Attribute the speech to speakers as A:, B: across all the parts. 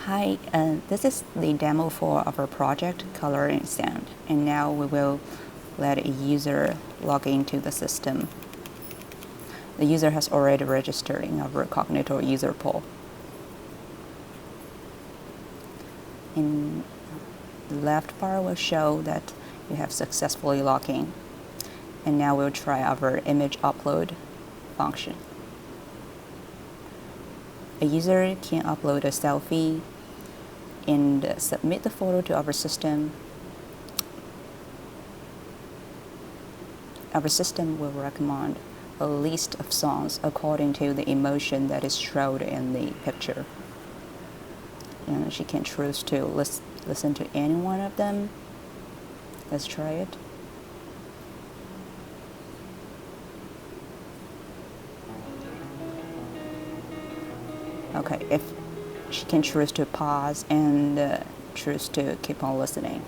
A: Hi, this is the demo for our project Color and Sound, and now we will let a user log into the system. The user has already registered in our Cognitor user pool. In the left bar will show that you have successfully logged in. And now we'll try our image upload function. A user can upload a selfie and submit the photo to our system. Our system will recommend a list of songs according to the emotion that is showed in the picture. And she can choose to listen to any one of them. Let's try it. Okay, if she can choose to pause and choose to keep on listening.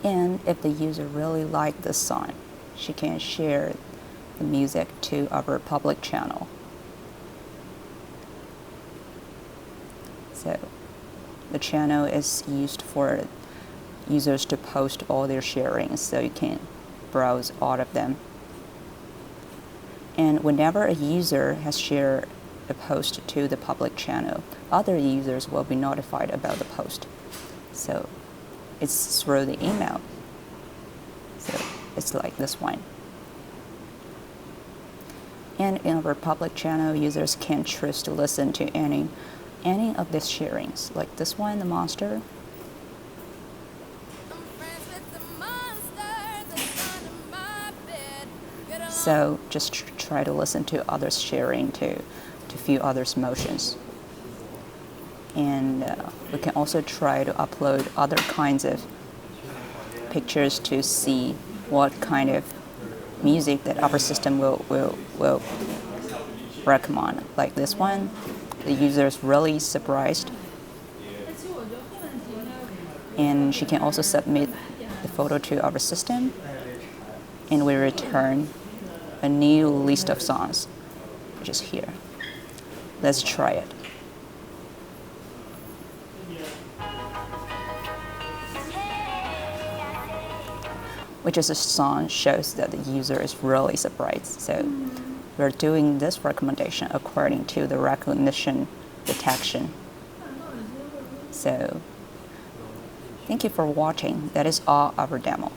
A: And if the user really likes this song, she can share the music to our public channel. So the channel is used for users to post all their sharings, so you can browse all of them. And whenever a user has shared a post to the public channel, other users will be notified about the post. So it's through the email. So it's like this one. And in our public channel, users can choose to listen to any of these sharings, like this one, the monster. So just try to listen to others sharing to feel others' emotions. And we can also try to upload other kinds of pictures to see what kind of music that our system will recommend. Like this one, the user is really surprised. And she can also submit the photo to our system, and we return a new list of songs, which is here. Let's try it. Which is a song shows that the user is really surprised. So we're doing this recommendation according to the recognition detection. So thank you for watching. That is all our demo.